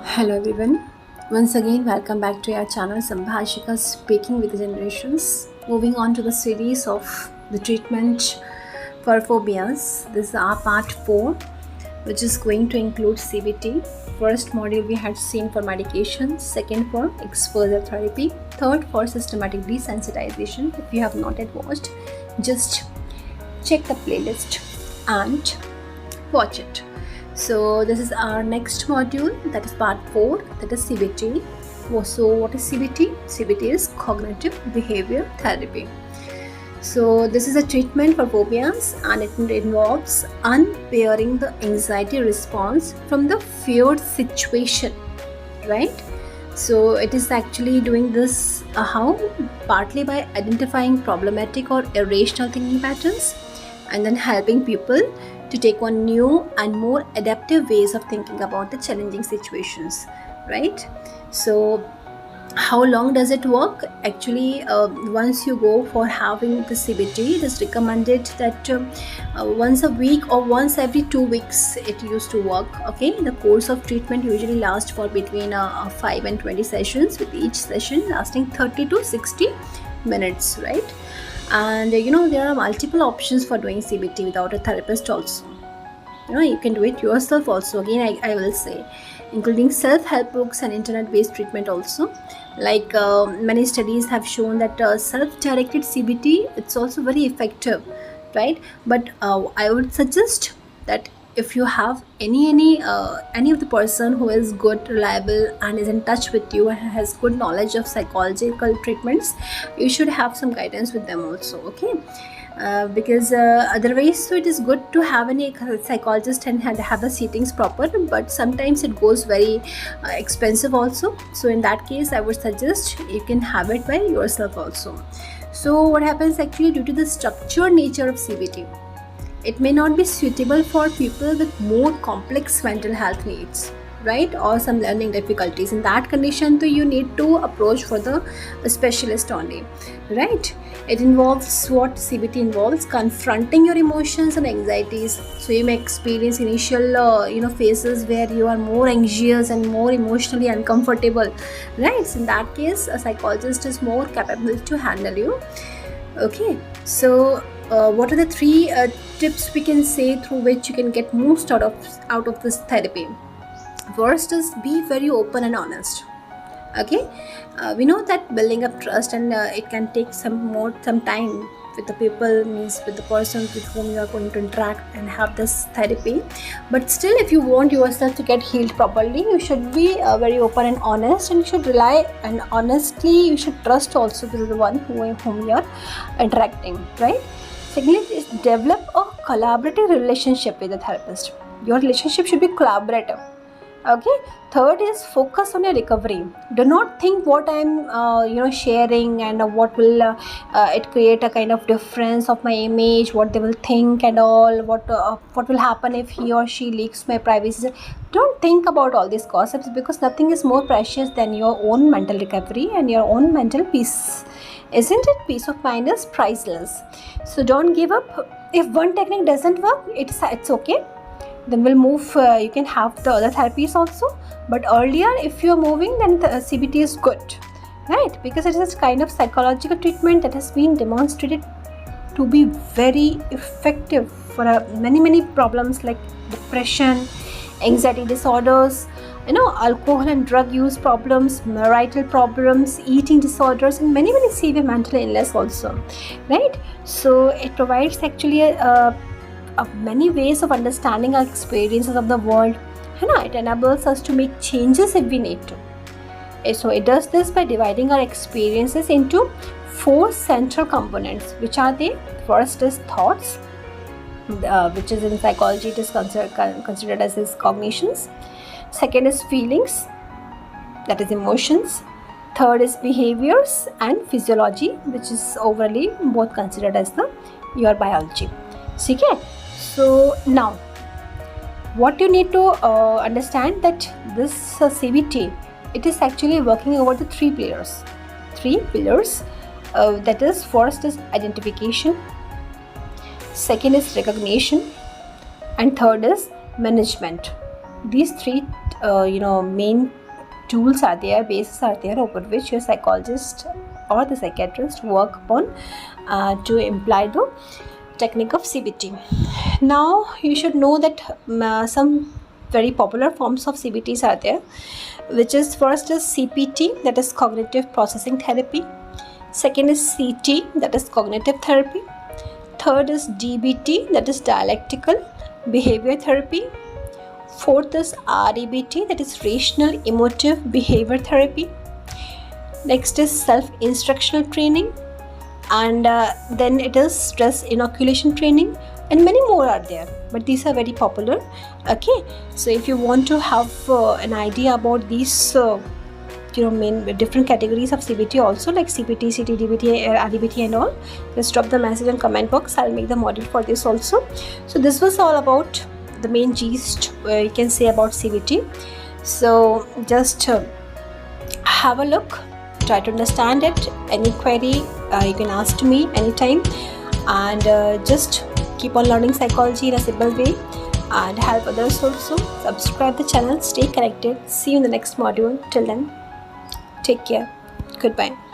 Hello everyone. Once again, welcome back to our channel Sambhashika Speaking with the Generations. Moving on to the series of the treatment for phobias. This is our part 4, which is going to include CBT. First module we had seen for medication, second for exposure therapy, third for systematic desensitization. If you have not yet watched, just check the playlist and watch it. So this is our next module, that is part 4, that is CBT. So what is CBT? CBT is cognitive behavior therapy. So this is a treatment for phobias and it involves unpairing the anxiety response from the feared situation, right? So it is actually doing this how? Partly by identifying problematic or irrational thinking patterns and then helping people to take on new and more adaptive ways of thinking about the challenging situations, right? So how long does it work? Actually, once you go for having the CBT, it is recommended that once a week or once every 2 weeks it used to work. Okay, the course of treatment usually lasts for between 5 and 20 sessions, with each session lasting 30 to 60 minutes, right? And there are multiple options for doing CBT without a therapist also. You can do it yourself also. Again, I will say, including self-help books and internet-based treatment also. Like many studies have shown that self-directed CBT, it's also very effective, right? But I would suggest that if you have any of the person who is good, reliable, and is in touch with you and has good knowledge of psychological treatments, you should have some guidance with them also. Okay. Because otherwise, so it is good to have any psychologist and have the seatings proper, but sometimes it goes very expensive also. So in that case, I would suggest you can have it by yourself also. So what happens actually, due to the structured nature of CBT, it may not be suitable for people with more complex mental health needs, right, or some learning difficulties. In that condition, so you need to approach for the specialist only, right? It involves, what CBT involves, confronting your emotions and anxieties. So you may experience initial phases where you are more anxious and more emotionally uncomfortable, right? So in that case, a psychologist is more capable to handle you. Okay, so what are the 3 tips we can say through which you can get most out of this therapy? First is, be very open and honest. Okay, we know that building up trust and it can take some time with the people, means with the person with whom you are going to interact and have this therapy. But still, if you want yourself to get healed properly, you should be very open and honest, and you should rely, and honestly you should trust also the one whom you are interacting, right? Secondly is, develop a collaborative relationship with the therapist. Your relationship should be collaborative. Okay. Third is, focus on your recovery. Do not think what I'm sharing and what will it create a kind of difference of my image, what they will think and all, what will happen if he or she leaks my privacy. Don't think about all these gossips, because nothing is more precious than your own mental recovery and your own mental peace. Isn't it? Peace of mind is priceless. So don't give up. If one technique doesn't work, it's okay. Then we'll move, you can have the other therapies also, but earlier if you're moving, then the CBT is good, right? Because it is a kind of psychological treatment that has been demonstrated to be very effective for many problems like depression, anxiety disorders, alcohol and drug use problems, marital problems, eating disorders, and many severe mental illness also, right? So it provides actually of many ways of understanding our experiences of the world. It enables us to make changes if we need to. So it does this by dividing our experiences into 4 central components, which are the first is thoughts, which is in psychology it is considered as his cognitions. Second is feelings, that is emotions. Third is behaviors, and physiology, which is overly both considered as your biology. Okay. So now, what you need to understand that this CBT, it is actually working over the 3 pillars. That is, first is identification, second is recognition, and third is management. These 3 main tools are there, bases are there, over which your psychologist or the psychiatrist work upon to imply the technique of CBT. Now you should know that some very popular forms of CBTs are there, which is first is CPT, that is cognitive processing therapy. Second is CT, that is cognitive therapy. Third is DBT, that is dialectical behavior therapy. Fourth is REBT, that is rational emotive behavior therapy. Next is self-instructional training, and then it is stress inoculation training, and many more are there, but these are very popular. Okay, so if you want to have an idea about these main different categories of CBT also, like CPT, CT, DBT, REBT and all, just drop the message in comment box. I'll make the module for this also. So this was all about the main gist you can say about CBT. So just have a look, try to understand it. Any query you can ask to me anytime, and just keep on learning psychology in a simple way and help others also. Subscribe the channel, stay connected. See you in the next module. Till then, take care. Goodbye.